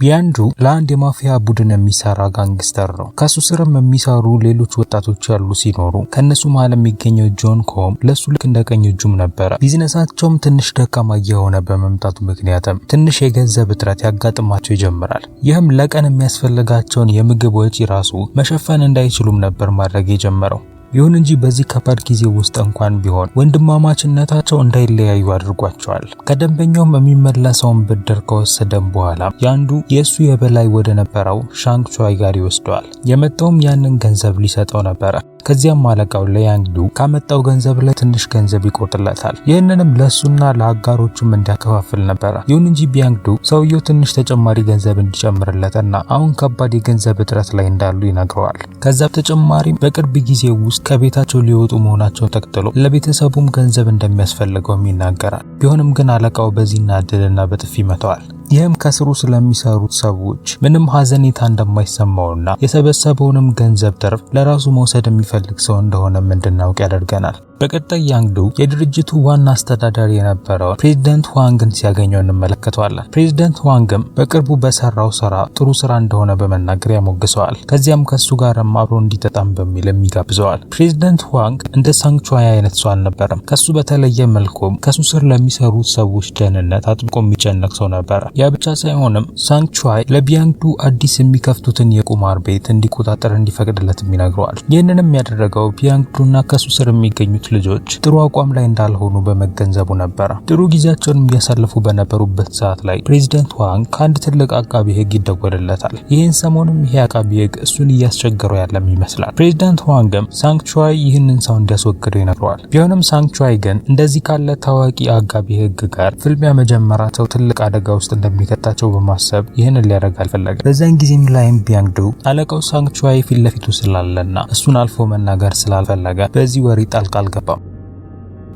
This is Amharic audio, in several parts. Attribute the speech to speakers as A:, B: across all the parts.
A: ቢያንዱ ለአንድ የማፊያ ቡድን የሚሰራ ጋንግስተር ነው። ከሱ ስርም የሚሰሩ ሌሎች ወጣቶች ያሉ ሲኖሩ ከነሱ መሃል የሚገኘው ጆን ኮም ለሱ ልክ እንደ ቀኝ እጁም ነበረ። ቢዝነሳቸውም ትንሽ ደካማ እየሆነ በመምጣቱ ምክንያትም ትንሽ የገንዘብ እጥረት ያጋጥማቸው ይጀምራል። ይህም ለቀን የሚያስፈልጋቸውን የምግብ ወጪ ራሱ መሸፈን እንዳይችሉም ነበር ማድረግ የጀመረው። ይሁን እንጂ በዚህ ከባድ ጊዜ ውስጥ እንኳን ቢሆን ወንድማማችነታቸው እንዳይለያዩ አድርጓቸዋል። ከደንበኛውም የሚመለሰውን ብድር ከወሰደም በኋላ ያንዱ የሱ የበላይ ወደ ነበረው ሻንግ ቹዋይ ጋር ይወስደዋል። የመጣውም ያንን ገንዘብ ሊሰጠው ነበረ። ከዚያም አለቃው ለያንግዱ ካመጣው ገንዘብ ላይ ትንሽ ገንዘብ ይቆርጥለታል። ይህንንም ለሱና ለአጋሮቹም እንዲያከፋፍል ነበረ። ይሁን እንጂ ቢያንግዱ ሰውየው ትንሽ ተጨማሪ ገንዘብ እንዲጨምርለትና አሁን ከባድ የገንዘብ እጥረት ላይ እንዳሉ ይነግረዋል። ከዛ በተጨማሪም በቅርብ ጊዜ ውስጥ ከቤታቸው ሊወጡ መሆናቸውን ተከትሎ ለቤተሰቡም ገንዘብ እንደሚያስፈልገውም ይናገራል። ቢሆንም ግን አለቃው በዚህ ይናደድና በጥፊ ይመታዋል። ይህም ከስሩ ስለሚሰሩት ሰዎች ምንም ሀዘኔታ እንደማይሰማውና የሰበሰበውንም ገንዘብ ትርፍ ለራሱ መውሰድ የሚፈልግ ሰው እንደሆነም እንድናውቅ ያደርገናል። በቀጣይ ያንግዱ የድርጅቱ ዋና አስተዳዳሪ የነበረው ፕሬዝዳንት ዋንግን ሲያገኘው እንመለከተዋለን። ፕሬዝዳንት ዋንግም በቅርቡ በሰራው ስራ ጥሩ ስራ እንደሆነ በመናገር ያሞግሰዋል። ከዚያም ከሱ ጋርም አብሮ እንዲጠጣም በሚልም ይጋብዘዋል። ፕሬዝዳንት ዋንግ እንደ ሳንግ ቹዋይ አይነት ሰው አልነበረም። ከሱ በተለየ መልኩም ከሱ ስር ለሚሰሩት ሰዎች ደህንነት አጥብቆ የሚጨነቅ ሰው ነበረ። ያ ብቻ ሳይሆንም ሳንግ ቹዋይ ለቢያንግዱ አዲስ የሚከፍቱትን የቁማር ቤት እንዲቆጣጠር እንዲፈቅድለትም ይነግረዋል። ይህንንም ያደረገው ቢያንግዱና ከሱ ስር የሚገኙት ልጆች ጥሩ አቋም ላይ እንዳልሆኑ በመገንዘቡ ነበር። ጥሩ ጊዜያቸውን እያሳለፉ በነበሩበት ሰዓት ላይ ፕሬዝዳንት ዋንግ ከአንድ ትልቅ አቃቢ ሕግ ይደወልለታል። ይህን ሰሞኑን ይሄ አቃቢ ሕግ እሱን እያስቸገረው ያለም ይመስላል። ፕሬዝዳንት ዋንግም ሳንግ ቹዋይ ይህንን ሰው እንዲያስወግደው ይነግረዋል። ቢሆንም ሳንግ ቹዋይ ግን እንደዚህ ካለ ታዋቂ አቃቢ ሕግ ጋር ፍልሚያ መጀመራቸው ትልቅ አደጋ ውስጥ እንደሚከታቸው በማሰብ ይህንን ሊያደርግ አልፈለገም። በዛን ጊዜም ላይም ቢያንግዱ አለቃው ሳንግ ቹዋይ ፊት ለፊቱ ስላለና እሱን አልፎ መናገር ስላልፈለገ በዚህ ወሬ ጣልቃ አልገባም።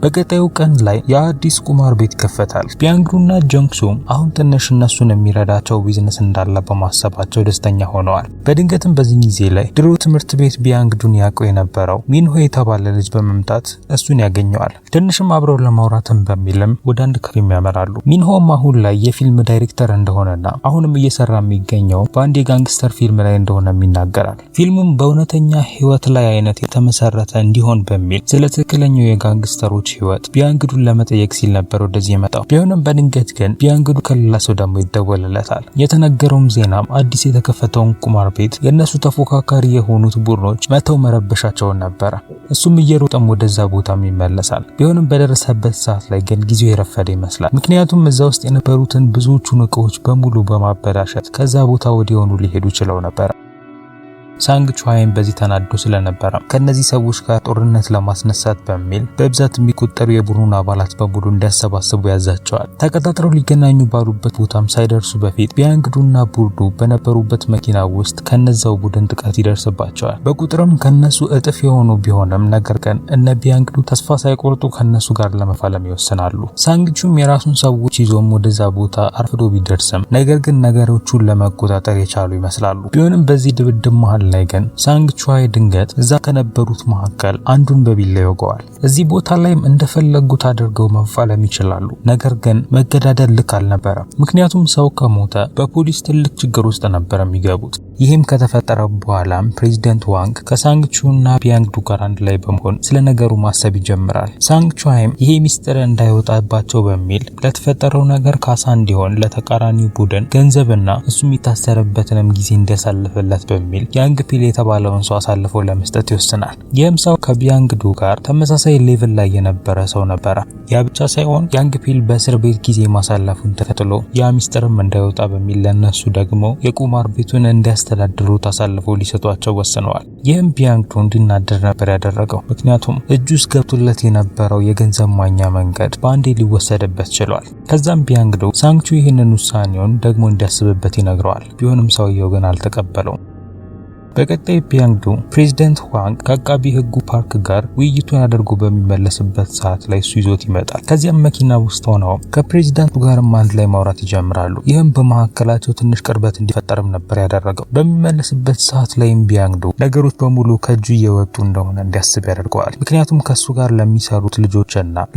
A: በቀጣዩ ቀን ላይ የአዲስ ቁማር ቤት ይከፈታል። ቢያንግዱና ጆንግሱም አሁን ትንሽ እነሱን የሚረዳቸው ቢዝነስ እንዳለ በማሰባቸው ደስተኛ ሆነዋል። በድንገትም በዚህ ጊዜ ላይ ድሮ ትምህርት ቤት ቢያንግዱን ያውቀው የነበረው ሚንሆ የተባለ ልጅ በመምጣት እሱን ያገኘዋል። ትንሽም አብረው ለማውራትም በሚልም ወደ አንድ ካፌም ያመራሉ። ሚንሆም አሁን ላይ የፊልም ዳይሬክተር እንደሆነና አሁንም እየሰራ የሚገኘው በአንድ የጋንግስተር ፊልም ላይ እንደሆነም ይናገራል። ፊልሙም በእውነተኛ ህይወት ላይ አይነት የተመሰረተ እንዲሆን በሚል ስለ ትክክለኛው የጋንግስተሮች ህይወት ቢያንግዱን ለመጠየቅ ሲል ነበር ወደዚህ የመጣው። ቢሆንም በድንገት ግን ቢያንግዱ ከሌላ ሰው ደግሞ ይደወልለታል። የተነገረውም ዜናም አዲስ የተከፈተውን ቁማር ቤት የነሱ ተፎካካሪ የሆኑት ቡድኖች መተው መረበሻቸውን ነበረ። እሱም እየሮጠም ወደዛ ቦታም ይመለሳል። ቢሆንም በደረሰበት ሰዓት ላይ ግን ጊዜው የረፈደ ይመስላል። ምክንያቱም እዛ ውስጥ የነበሩትን ብዙዎቹን እቃዎች በሙሉ በማበላሸት ከዛ ቦታ ወዲያውኑ ሊሄዱ ችለው ነበር። ሳንግ ቹዋይም በዚህ ተናዶ ስለነበረ ከነዚህ ሰዎች ጋር ጦርነት ለማስነሳት በሚል በብዛት የሚቆጠሩ የቡድኑን አባላት በሙሉ እንዲያሰባስቡ ያዛቸዋል። ተቀጣጥረው ሊገናኙ ባሉበት ቦታም ሳይደርሱ በፊት ቢያንግዱና ቡድኑ በነበሩበት መኪና ውስጥ ከነዛው ቡድን ጥቃት ይደርስባቸዋል። በቁጥርም ከነሱ እጥፍ የሆኑ ቢሆንም ነገር ግን እነ ቢያንግዱ ተስፋ ሳይቆርጡ ከነሱ ጋር ለመፋለም ይወስናሉ። ሳንግ ቹም የራሱን ሰዎች ይዞም ወደዛ ቦታ አርፍዶ ቢደርስም ነገር ግን ነገሮቹን ለመቆጣጠር የቻሉ ይመስላሉ። ቢሆንም በዚህ ድብድብ መሃል ላይ ግን ሳንግ ቹዋይ ድንገት እዛ ከነበሩት መካከል አንዱን በቢላ ይወገዋል። እዚህ ቦታ ላይም እንደፈለጉት አድርገው መፋለም ይችላሉ። ነገር ግን መገዳደል ልክ አልነበረም። ምክንያቱም ሰው ከሞተ በፖሊስ ትልቅ ችግር ውስጥ ነበር የሚገቡት። ይህም ከተፈጠረ በኋላም ፕሬዝዳንት ዋንግ ከሳንግ ቹና ቢያንግዱ ጋር አንድ ላይ በመሆን ስለ ነገሩ ማሰብ ይጀምራል። ሳንግ ቹዋይም ይሄ ሚስጥር እንዳይወጣባቸው በሚል ለተፈጠረው ነገር ካሳ እንዲሆን ለተቃራኒው ቡድን ገንዘብና እሱ የሚታሰርበትንም ጊዜ እንዲያሳልፍለት በሚል ያንግ ፒል የተባለውን ሰው አሳልፎ ለመስጠት ይወስናል። ይህም ሰው ከቢያንግዱ ጋር ተመሳሳይ ሌቭል ላይ የነበረ ሰው ነበረ። ያ ብቻ ሳይሆን ያንግ ፒል በእስር ቤት ጊዜ ማሳለፉን ተከትሎ ያ ሚስጥርም እንዳይወጣ በሚል ለነሱ ደግሞ የቁማር ቤቱን እንዲያስተዳድሩ አሳልፎ ሊሰጧቸው ወስነዋል። ይህም ቢያንግዱ እንዲናደር ነበር ያደረገው። ምክንያቱም እጁ ውስጥ ገብቶለት የነበረው የገንዘብ ማግኛ መንገድ በአንዴ ሊወሰድበት ችሏል። ከዛም ቢያንግዱ ሳንግ ቹ ይህንን ውሳኔውን ደግሞ እንዲያስብበት ይነግረዋል። ቢሆንም ሰውየው ግን አልተቀበለውም። በቀጣይ ቢያንግዱ ፕሬዝዳንት ዋንግ ከአቃቢ ህጉ ፓርክ ጋር ውይይቱን አድርጎ በሚመለስበት ሰዓት ላይ እሱ ይዞት ይመጣል። ከዚያም መኪና ውስጥ ሆነው ከፕሬዝዳንቱ ጋርም አንድ ላይ ማውራት ይጀምራሉ። ይህም በመካከላቸው ትንሽ ቅርበት እንዲፈጠርም ነበር ያደረገው። በሚመለስበት ሰዓት ላይም ቢያንግዱ ነገሮች በሙሉ ከእጁ እየወጡ እንደሆነ እንዲያስብ ያደርገዋል። ምክንያቱም ከሱ ጋር ለሚሰሩት ልጆችና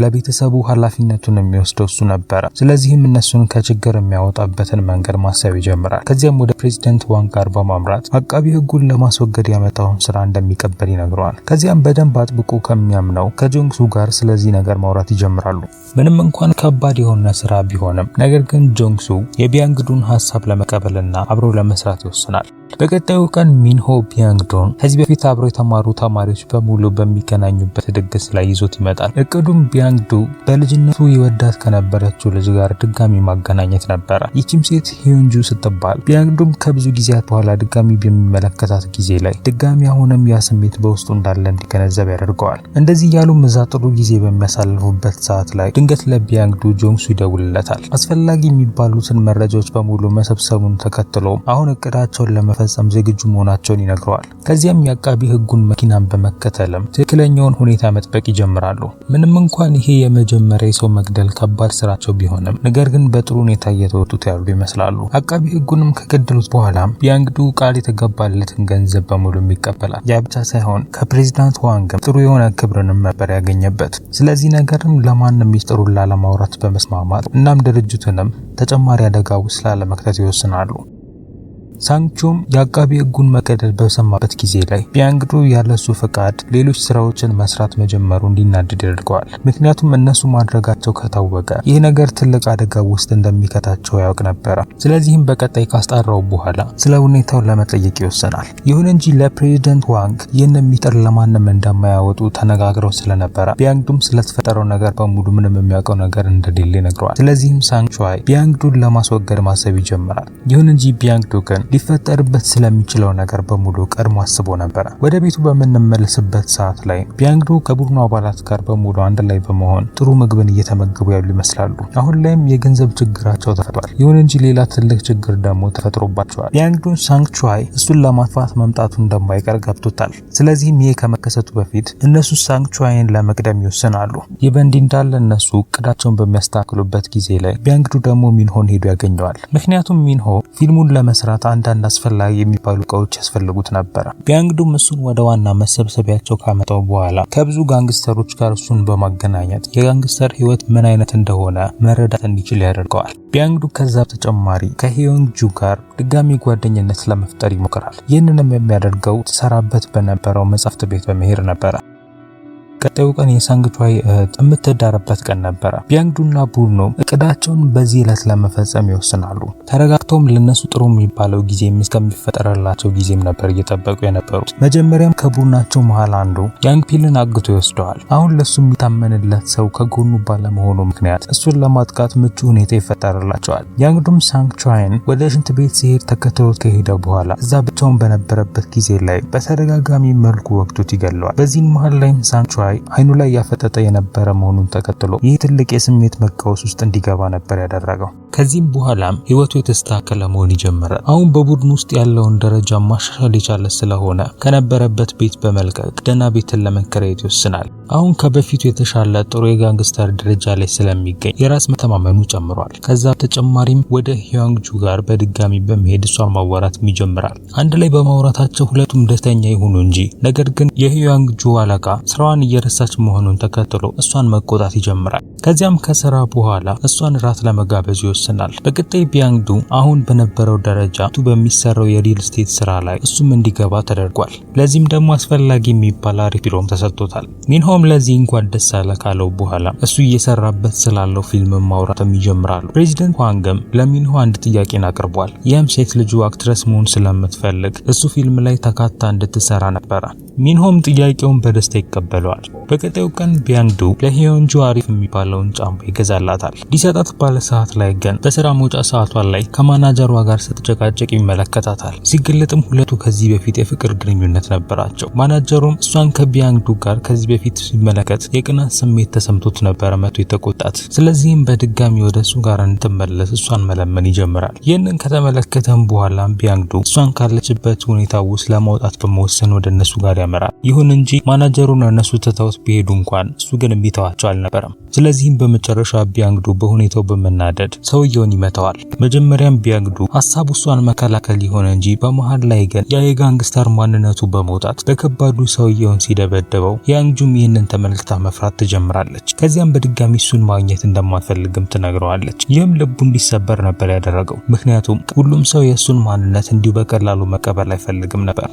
A: ለቤተሰቡ ኃላፊነቱን የሚወስደው እሱ ነበረ። ስለዚህም እነሱን ከችግር የሚያወጣበትን መንገድ ማሰብ ይጀምራል። ከዚያም ወደ ፕሬዝዳንት ዋንግ ጋር በማምራት አቃቢ ህጉን ለማስወገድ ያመጣውን ስራ እንደሚቀበል ይነግረዋል። ከዚያም በደንብ አጥብቆ ከሚያምነው ከጆንግሱ ጋር ስለዚህ ነገር ማውራት ይጀምራሉ። ምንም እንኳን ከባድ የሆነ ስራ ቢሆንም ነገር ግን ጆንግሱ የቢያንግዱን ሀሳብ ለመቀበልና አብሮ ለመስራት ይወስናል። በቀጣዩ ቀን ሚንሆ ቢያንግዱን ከዚህ በፊት አብረው የተማሩ ተማሪዎች በሙሉ በሚገናኙበት ድግስ ላይ ይዞት ይመጣል። እቅዱም ቢያንግዱ በልጅነቱ ይወዳት ከነበረችው ልጅ ጋር ድጋሚ ማገናኘት ነበረ። ይህችም ሴት ሂዮንጁ ስትባል ቢያንግዱም ከብዙ ጊዜያት በኋላ ድጋሚ በሚመለከታት ጊዜ ላይ ድጋሚ አሁንም ያ ስሜት በውስጡ እንዳለ እንዲገነዘብ ያደርገዋል። እንደዚህ ያሉ እዛ ጥሩ ጊዜ በሚያሳልፉበት ሰዓት ላይ ድንገት ለቢያንግዱ ጆንግሱ ይደውልለታል። አስፈላጊ የሚባሉትን መረጃዎች በሙሉ መሰብሰቡን ተከትሎ አሁን እቅዳቸውን ለመፈጸም ዝግጁ መሆናቸውን ይነግረዋል። ከዚያም የአቃቢ ህጉን መኪናን በመከተልም ትክክለኛውን ሁኔታ መጥበቅ ይጀምራሉ። ምንም እንኳን ይሄ የመጀመሪያ የሰው መግደል ከባድ ስራቸው ቢሆንም ነገር ግን በጥሩ ሁኔታ እየተወጡት ያሉ ይመስላሉ። አቃቢ ህጉንም ከገደሉት በኋላ ቢያንግዱ ቃል የተገባለትን ገንዘብ በሙሉ ይቀበላል። ያ ብቻ ሳይሆን ከፕሬዝዳንት ዋንግም ጥሩ የሆነ ክብርንም ነበር ያገኘበት። ስለዚህ ነገርም ለማንም ሚስጥሩን ላለማውራት በመስማማት እናም ድርጅቱንም ተጨማሪ አደጋ ውስጥ ላለመክተት ይወስናሉ። ሳንግቹም የአቃቢ ህጉን መገደል በሰማበት ጊዜ ላይ ቢያንግዱ ያለሱ ፍቃድ ሌሎች ስራዎችን መስራት መጀመሩ እንዲናደድ ያደርገዋል። ምክንያቱም እነሱ ማድረጋቸው ከታወቀ ይህ ነገር ትልቅ አደጋ ውስጥ እንደሚከታቸው ያውቅ ነበረ። ስለዚህም በቀጣይ ካስጣራው በኋላ ስለ ሁኔታው ለመጠየቅ ይወስናል። ይሁን እንጂ ለፕሬዝዳንት ዋንግ ይህን ሚስጥር ለማንም እንደማያወጡ ተነጋግረው ስለነበረ ቢያንግዱም ስለተፈጠረው ነገር በሙሉ ምንም የሚያውቀው ነገር እንደሌለ ይነግረዋል። ስለዚህም ሳንግቹዋይ ቢያንግዱን ለማስወገድ ማሰብ ይጀምራል። ይሁን እንጂ ቢያንግዱ ግን ሊፈጠርበት ስለሚችለው ነገር በሙሉ ቀድሞ አስቦ ነበር። ወደ ቤቱ በምንመለስበት ሰዓት ላይ ቢያንግዱ ከቡድኑ አባላት ጋር በሙሉ አንድ ላይ በመሆን ጥሩ ምግብን እየተመገቡ ያሉ ይመስላሉ። አሁን ላይም የገንዘብ ችግራቸው ተፈቷል። ይሁን እንጂ ሌላ ትልቅ ችግር ደግሞ ተፈጥሮባቸዋል። ቢያንግዱ ሳንግቹዋይ እሱን ለማጥፋት መምጣቱ እንደማይቀር ገብቶታል። ስለዚህም ይሄ ከመከሰቱ በፊት እነሱ ሳንግቹዋይን ለመቅደም ይወስናሉ። ይህ በእንዲህ እንዳለ እነሱ እቅዳቸውን በሚያስተካክሉበት ጊዜ ላይ ቢያንግዱ ደግሞ ሚንሆን ሄዶ ያገኘዋል። ምክንያቱም ሚንሆ ፊልሙን ለመስራት አንዳንድ አስፈላጊ የሚባሉ እቃዎች ያስፈልጉት ነበር። ቢያንግዱም እሱን ወደ ዋና መሰብሰቢያቸው ካመጣው በኋላ ከብዙ ጋንግስተሮች ጋር እሱን በማገናኘት የጋንግስተር ህይወት ምን አይነት እንደሆነ መረዳት እንዲችል ያደርገዋል። ቢያንግዱ ከዛ ተጨማሪ ከሂዮንጁ ጋር ድጋሚ ጓደኝነት ለመፍጠር ይሞክራል። ይህንንም የሚያደርገው ተሰራበት በነበረው መጻሕፍት ቤት በመሄድ ነበር። ቀጣዩ ቀን የሳንግቹዋይ እህት የምትዳርበት ቀን ነበር። ቢያንግዱና ቡድኑ እቅዳቸውን በዚህ ዕለት ለመፈጸም ይወስናሉ። ተረጋግተውም ለነሱ ጥሩ የሚባለው ጊዜ እስከሚፈጠርላቸው ጊዜም ነበር እየጠበቁ የነበሩት። መጀመሪያም ከቡድናቸው መሃል አንዱ ያንግ ፒልን አግቶ ይወስደዋል። አሁን ለሱ የሚታመንለት ሰው ከጎኑ ባለመሆኑ ምክንያት እሱን ለማጥቃት ምቹ ሁኔታ ይፈጠርላቸዋል። ያንግዱም ሳንግቹዋይን ወደ ሽንት ቤት ሲሄድ ተከትሎት ከሄደ በኋላ እዛ ብቻውን በነበረበት ጊዜ ላይ በተደጋጋሚ መልኩ ወቅቱት ይገለዋል። በዚህም መሃል ላይም ሳንግቹዋይ አይኑ ላይ ያፈጠጠ የነበረ መሆኑን ተከትሎ ይህ ትልቅ የስሜት መቃወስ ውስጥ እንዲገባ ነበር ያደረገው። ከዚህም በኋላም ህይወቱ የተስተካከለ መሆን ይጀምራል። አሁን በቡድን ውስጥ ያለውን ደረጃ ማሻሻል የቻለ ስለሆነ ከነበረበት ቤት በመልቀቅ ደህና ቤትን ለመከራየት ይወስናል። አሁን ከበፊቱ የተሻለ ጥሩ የጋንግስተር ደረጃ ላይ ስለሚገኝ የራስ መተማመኑ ጨምሯል። ከዛ ተጨማሪም ወደ ሂዮንጁ ጋር በድጋሚ በመሄድ እሷን ማዋራት ይጀምራል። አንድ ላይ በማውራታቸው ሁለቱም ደስተኛ ይሁኑ እንጂ ነገር ግን የሂዮንጁ አለቃ ስራዋን እየረሳች መሆኑን ተከትሎ እሷን መቆጣት ይጀምራል። ከዚያም ከስራ በኋላ እሷን ራት ለመጋበዝ ይወስናል። በቀጣይ ቢያንግዱ አሁን በነበረው ደረጃ በሚሰራው የሪል ስቴት ስራ ላይ እሱም እንዲገባ ተደርጓል። ለዚህም ደግሞ አስፈላጊ የሚባል አሪፍ ቢሮም ተሰጥቶታል። ሚንሆም ለዚህ እንኳን ደስ አለ ካለው በኋላ እሱ እየሰራበት ስላለው ፊልም ማውራትም ይጀምራሉ። ፕሬዝዳንት ዋንግም ለሚንሆ አንድ ጥያቄን አቅርቧል። ይህም ሴት ልጁ አክትረስ መሆን ስለምትፈልግ እሱ ፊልም ላይ ተካታ እንድትሰራ ነበረ። ሚንሆም ጥያቄውን በደስታ ይቀበለዋል። በቀጣዩ ቀን ቢያንግዱ ለሂዮንጁ አሪፍ የሚባለውን ጫማ ይገዛላታል። ሊሰጣት ባለ ሰዓት ላይ ግን በስራ መውጫ ሰዓቷ ላይ ከማናጀሯ ጋር ስትጨቃጨቅ ይመለከታታል። ሲገለጥም ሁለቱ ከዚህ በፊት የፍቅር ግንኙነት ነበራቸው። ማናጀሩም እሷን ከቢያንግዱ ጋር ከዚህ በፊት ሲመለከት የቅናት ስሜት ተሰምቶት ነበረ መቶ የተቆጣት። ስለዚህም በድጋሚ ወደሱ ጋር እንድትመለስ እሷን መለመን ይጀምራል። ይህንን ከተመለከተም በኋላ ቢያንግዱ እሷን ካለችበት ሁኔታ ውስጥ ለማውጣት በመወሰን ወደ እነሱ ጋር ያመራል። ይሁን እንጂ ማናጀሩን እነሱ ትተውት ቢሄዱ እንኳን እሱ ግን የሚተዋቸው አልነበረም። ስለዚህም በመጨረሻ ቢያንግዱ በሁኔታው በመናደድ ሰውየውን ይመታዋል። መጀመሪያም ቢያንግዱ ሐሳቡ እሷን መከላከል ይሆን እንጂ በመሃል ላይ ግን የጋንግስተር ማንነቱ በመውጣት በከባዱ ሰውየውን ሲደበደበው ያንግጁም ይህንን ተመልክታ መፍራት ትጀምራለች። ከዚያም በድጋሚ እሱን ማግኘት እንደማትፈልግም ትነግረዋለች። ይህም ልቡ እንዲሰበር ነበር ያደረገው። ምክንያቱም ሁሉም ሰው የእሱን ማንነት እንዲሁ በቀላሉ መቀበል አይፈልግም ነበር።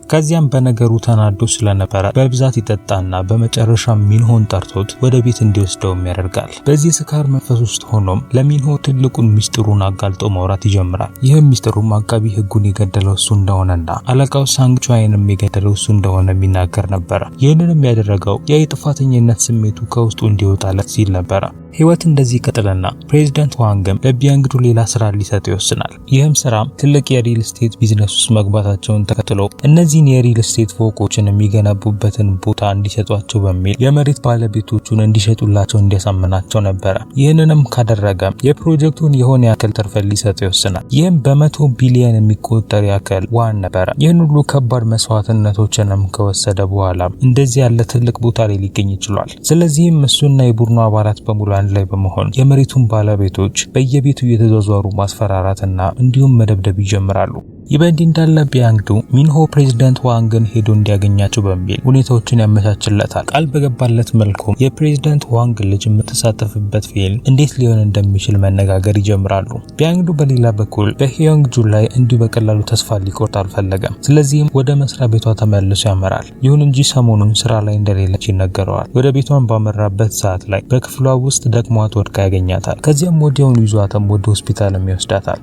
A: ከዚያም በነገሩ ተናዶ ስለነበረ በብዛት ይጠጣና በመጨረሻ ሚንሆን ጠርቶት ወደ ቤት እንዲወስደውም ያደርጋል። በዚህ ስካር መንፈስ ውስጥ ሆኖም ለሚንሆ ትልቁን ሚስጥሩን አጋልጦ ማውራት ይጀምራል። ይህም ሚስጥሩም አቃቢ ሕጉን የገደለው እሱ እንደሆነና አለቃው ሳንግቹዋይንም የገደለው እሱ እንደሆነ የሚናገር ነበረ። ይህንንም ያደረገው የጥፋተኝነት ስሜቱ ከውስጡ እንዲወጣለት ሲል ነበረ። ህይወት እንደዚህ ቀጥለና ፕሬዝዳንት ዋንግም ለቢያንግዱ ሌላ ስራ ሊሰጥ ይወስናል። ይህም ስራ ትልቅ የሪል ስቴት ቢዝነስ ውስጥ መግባታቸውን ተከትሎ እነዚህን የሪል ስቴት ፎቆችን የሚገነቡበትን ቦታ እንዲሰጧቸው በሚል የመሬት ባለቤቶቹን እንዲሸጡላቸው እንዲያሳምናቸው ነበረ። ይህንንም ካደረገ የፕሮጀክቱን የሆነ ያክል ትርፍ ሊሰጥ ይወስናል። ይህም በ100 ቢሊዮን የሚቆጠር ያክል ዋን ነበረ። ይህን ሁሉ ከባድ መስዋዕትነቶችንም ከወሰደ በኋላ እንደዚህ ያለ ትልቅ ቦታ ላይ ሊገኝ ይችላል። ስለዚህም እሱና የቡድኑ አባላት በሙሉ አንድ ላይ በመሆን የመሬቱን ባለቤቶች በየቤቱ እየተዟዟሩ ማስፈራራትና እንዲሁም መደብደብ ይጀምራሉ። ይህ በእንዲህ እንዳለ ቢያንግዱ ሚንሆ ፕሬዝዳንት ዋንግን ሄዶ እንዲያገኛቸው በሚል ሁኔታዎችን ያመቻችለታል። ቃል በገባለት መልኩ የፕሬዝዳንት ዋንግ ልጅ የምትሳተፍበት ፊልም እንዴት ሊሆን እንደሚችል መነጋገር ይጀምራሉ። ቢያንግዱ በሌላ በኩል በሂዮንጁ ላይ እንዲሁ በቀላሉ ተስፋ ሊቆርጥ አልፈለገም። ስለዚህም ወደ መስሪያ ቤቷ ተመልሶ ያመራል። ይሁን እንጂ ሰሞኑን ስራ ላይ እንደሌለች ይነገረዋል። ወደ ቤቷን ባመራበት ሰዓት ላይ በክፍሏ ውስጥ ደክሟት ወድቃ ያገኛታል። ከዚያም ወዲያውኑ ይዟትም ወደ ሆስፒታልም ይወስዳታል።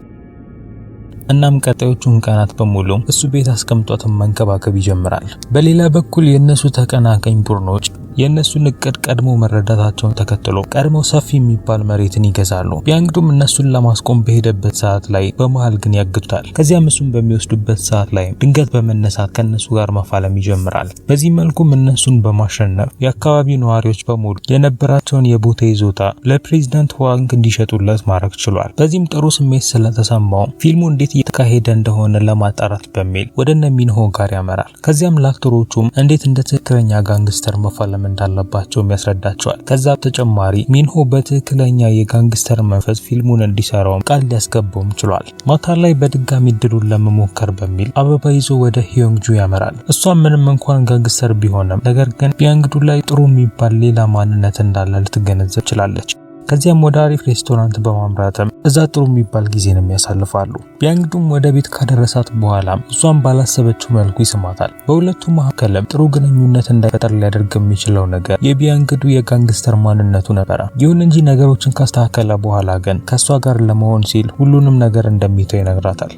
A: እናም ቀጣዮቹን ቀናት በሙሉ እሱ ቤት አስቀምጧትም መንከባከብ ይጀምራል። በሌላ በኩል የነሱ ተቀናቃኝ ቡድኖች የነሱን እቅድ ቀድሞ መረዳታቸውን ተከትሎ ቀድሞ ሰፊ የሚባል መሬትን ይገዛሉ። ቢያንግዱም እነሱን ለማስቆም በሄደበት ሰዓት ላይ በመሃል ግን ያግዱታል። ከዚያም እሱን በሚወስዱበት ሰዓት ላይ ድንገት በመነሳት ከነሱ ጋር መፋለም ይጀምራል። በዚህ መልኩም እነሱን በማሸነፍ የአካባቢው ነዋሪዎች በሙሉ የነበራቸውን የቦታ ይዞታ ለፕሬዝዳንት ዋንግ እንዲሸጡለት ማድረግ ችሏል። በዚህም ጥሩ ስሜት ስለተሰማው ፊልሙ እንዴት እየተካሄደ እንደሆነ ለማጣራት በሚል ወደ ሚንሆ ጋር ያመራል። ከዚያም ለአክተሮቹም እንዴት እንደ ትክክለኛ ጋንግስተር መፋለም እንዳለባቸው ያስረዳቸዋል። ከዛ በተጨማሪ ሚንሆ በትክክለኛ የጋንግስተር መንፈስ ፊልሙን እንዲሰራው ቃል ሊያስገባውም ችሏል። ማታ ላይ በድጋሚ እድሉን ለመሞከር በሚል አበባ ይዞ ወደ ሂዮንጁ ያመራል። እሷም ምንም እንኳን ጋንግስተር ቢሆንም ነገር ግን ቢያንግዱ ላይ ጥሩ የሚባል ሌላ ማንነት እንዳለ ልትገነዘብ ችላለች። ከዚያም ወደ አሪፍ ሬስቶራንት በማምራትም እዛ ጥሩ የሚባል ጊዜንም ያሳልፋሉ። ቢያንግዱም ወደ ቤት ካደረሳት በኋላ እሷን ባላሰበችው መልኩ ይስማታል። በሁለቱ መካከልም ጥሩ ግንኙነት እንዳይፈጠር ሊያደርግ የሚችለው ነገር የቢያንግዱ የጋንግስተር ማንነቱ ነበረ። ይሁን እንጂ ነገሮችን ካስተካከለ በኋላ ግን ከሷ ጋር ለመሆን ሲል ሁሉንም ነገር እንደሚተው ይነግራታል።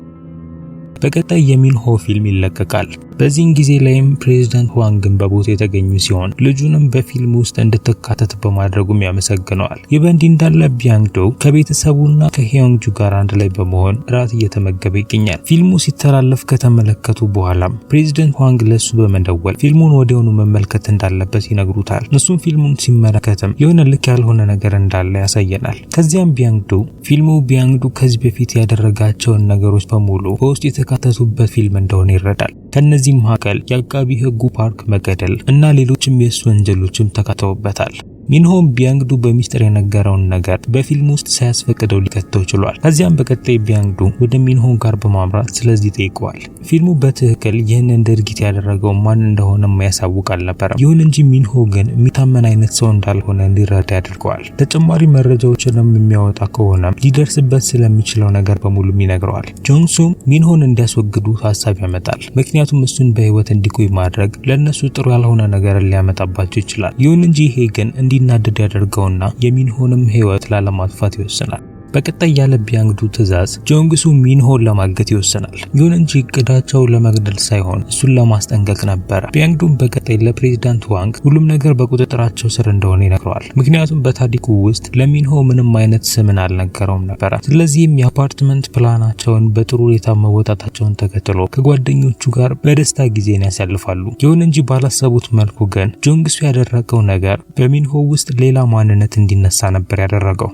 A: በቀጣይ የሚንሆ ፊልም ይለቀቃል። በዚህን ጊዜ ላይም ፕሬዝዳንት ዋንግን በቦታ የተገኙ ሲሆን ልጁንም በፊልም ውስጥ እንድትካተት በማድረጉም ያመሰግነዋል። ይህ በእንዲህ እንዳለ ቢያንግዱ ከቤተሰቡና ከሂዮንጁ ጋር አንድ ላይ በመሆን ራት እየተመገበ ይገኛል። ፊልሙ ሲተላለፍ ከተመለከቱ በኋላም ፕሬዝዳንት ዋንግ ለሱ በመደወል ፊልሙን ወዲያውኑ መመልከት እንዳለበት ይነግሩታል። እሱም ፊልሙን ሲመለከትም የሆነ ልክ ያልሆነ ነገር እንዳለ ያሳየናል። ከዚያም ፊልሙ ቢያንግዱ ከዚህ በፊት ያደረጋቸውን ነገሮች በሙሉ በውስጥ የተካተቱበት ፊልም እንደሆነ ይረዳል። ከነዚህ መካከል የአቃቢ ሕጉ ፓርክ መገደል እና ሌሎችም የሱ ወንጀሎችም ተካተውበታል። ሚንሆም ቢያንግዱ በሚስጥር የነገረውን ነገር በፊልም ውስጥ ሳያስፈቅደው ሊከተው ችሏል። ከዚያም በቀጣይ ቢያንግዱ ወደ ሚንሆ ጋር በማምራት ስለዚህ ጠይቀዋል። ፊልሙ በትክክል ይህንን ድርጊት ያደረገው ማን እንደሆነ ያሳውቅ አልነበረም። ይሁን እንጂ ሚንሆ ግን የሚታመን አይነት ሰው እንዳልሆነ እንዲረዳ ያደርገዋል። ተጨማሪ መረጃዎችንም የሚያወጣ ከሆነ ሊደርስበት ስለሚችለው ነገር በሙሉ ይነግረዋል። ጆንሱም ሚንሆን እንዲያስወግዱ ሀሳብ ያመጣል። ምክንያቱም እሱን በህይወት እንዲቆይ ማድረግ ለነሱ ጥሩ ያልሆነ ነገር ሊያመጣባቸው ይችላል። ይሁን እንጂ ይሄ ግን እንዲናደድ ያደርገውና የሚንሆንም ህይወት ላለማጥፋት ይወስናል። በቀጣይ ያለ ቢያንግዱ ትዕዛዝ ጆንግሱ ሚንሆን ለማገት ይወሰናል። ይሁን እንጂ እቅዳቸው ለመግደል ሳይሆን እሱን ለማስጠንቀቅ ነበር። ቢያንግዱም በቀጣይ ለፕሬዝዳንት ዋንግ ሁሉም ነገር በቁጥጥራቸው ስር እንደሆነ ይነግረዋል። ምክንያቱም በታሪኩ ውስጥ ለሚንሆ ምንም አይነት ስምን አልነገረውም ነበር። ስለዚህም የአፓርትመንት ፕላናቸውን በጥሩ ሁኔታ መወጣታቸውን ተከትሎ ከጓደኞቹ ጋር በደስታ ጊዜን ያሳልፋሉ። ይሁን እንጂ ባላሰቡት መልኩ ግን ጆንግሱ ያደረገው ነገር በሚንሆ ውስጥ ሌላ ማንነት እንዲነሳ ነበር ያደረገው።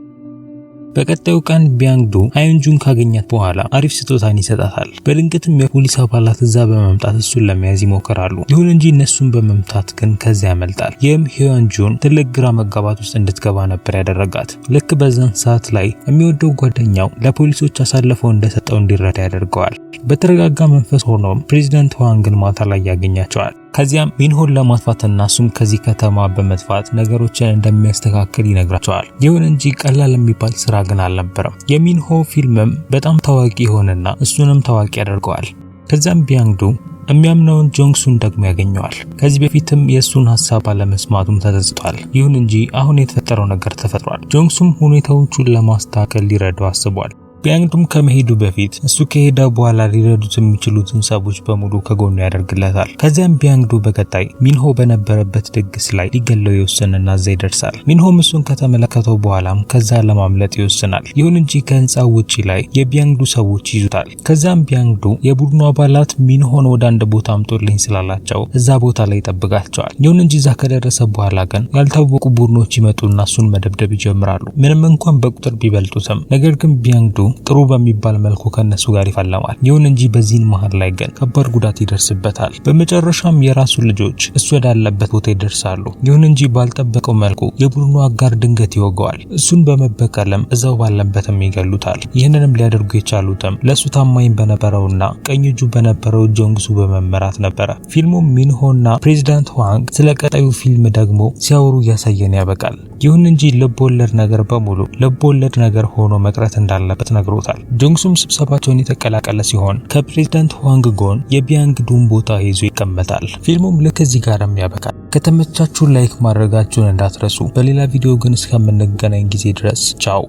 A: በቀጣዩ ቀን ቢያንግዱ ሃዩንጁን ካገኛት በኋላ አሪፍ ስጦታን ይሰጣታል። በድንገትም የፖሊስ አባላት እዛ በመምጣት እሱን ለመያዝ ይሞክራሉ። ይሁን እንጂ እነሱን በመምታት ግን ከዚያ ያመልጣል። ይህም ሃዩንጁን ትልቅ ግራ መጋባት ውስጥ እንድትገባ ነበር ያደረጋት። ልክ በዛን ሰዓት ላይ የሚወደው ጓደኛው ለፖሊሶች አሳልፈው እንደሰጠው እንዲረዳ ያደርገዋል። በተረጋጋ መንፈስ ሆኖም ፕሬዝዳንት ዋንግን ማታ ላይ ያገኛቸዋል። ከዚያም ሚንሆን ለማጥፋትና እሱም ከዚህ ከተማ በመጥፋት ነገሮችን እንደሚያስተካክል ይነግራቸዋል። ይሁን እንጂ ቀላል የሚባል ስራ ግን አልነበረም። የሚንሆ ፊልምም በጣም ታዋቂ ሆነና እሱንም ታዋቂ ያደርገዋል። ከዚያም ቢያንግዱ የሚያምነውን ጆንግሱን ደግሞ ያገኘዋል። ከዚህ በፊትም የእሱን ሀሳብ ባለመስማቱም ተጸጽቷል። ይሁን እንጂ አሁን የተፈጠረው ነገር ተፈጥሯል። ጆንግሱም ሁኔታዎቹን ለማስተካከል ሊረዳው አስቧል። ቢያንግዱም ከመሄዱ በፊት እሱ ከሄደ በኋላ ሊረዱት የሚችሉትን ሰዎች በሙሉ ከጎኑ ያደርግለታል። ከዚያም ቢያንግዱ በቀጣይ ሚንሆ በነበረበት ድግስ ላይ ሊገለው ይወስንና እዛ ይደርሳል። ሚንሆም እሱን ከተመለከተው በኋላም ከዛ ለማምለጥ ይወስናል። ይሁን እንጂ ከህንፃው ውጪ ላይ የቢያንግዱ ሰዎች ይዙታል። ከዛም ቢያንግዱ የቡድኑ አባላት ሚንሆን ወደ አንድ ቦታ አምጦልኝ ስላላቸው እዛ ቦታ ላይ ይጠብቃቸዋል። ይሁን እንጂ እዛ ከደረሰ በኋላ ግን ያልታወቁ ቡድኖች ይመጡና እሱን መደብደብ ይጀምራሉ። ምንም እንኳን በቁጥር ቢበልጡትም ነገር ግን ቢያንግዱ ጥሩ በሚባል መልኩ ከነሱ ጋር ይፋለማል። ይሁን እንጂ በዚህን መሃል ላይ ግን ከባድ ጉዳት ይደርስበታል። በመጨረሻም የራሱ ልጆች እሱ ወዳለበት ቦታ ይደርሳሉ። ይሁን እንጂ ባልጠበቀው መልኩ የቡድኑ አጋር ድንገት ይወገዋል። እሱን በመበቀልም እዛው ባለበትም ይገሉታል። ይህንንም ሊያደርጉ የቻሉትም ለሱ ታማኝ በነበረውና ቀኝ እጁ በነበረው ጆንግሱ በመመራት ነበረ። ፊልሙም ሚንሆና ፕሬዝዳንት ዋንግ ስለ ቀጣዩ ፊልም ደግሞ ሲያወሩ እያሳየን ያበቃል። ይሁን እንጂ ልቦለድ ነገር በሙሉ ልቦለድ ነገር ሆኖ መቅረት እንዳለበት ነግሮታል። ጆንግሱም ስብሰባቸውን የተቀላቀለ ሲሆን ከፕሬዝዳንት ዋንግ ጎን የቢያንግዱን ቦታ ይዞ ይቀመጣል። ፊልሙም ልክ እዚህ ጋርም ያበቃል። ከተመቻችሁ ላይክ ማድረጋችሁን እንዳትረሱ። በሌላ ቪዲዮ ግን እስከምንገናኝ ጊዜ ድረስ ቻው።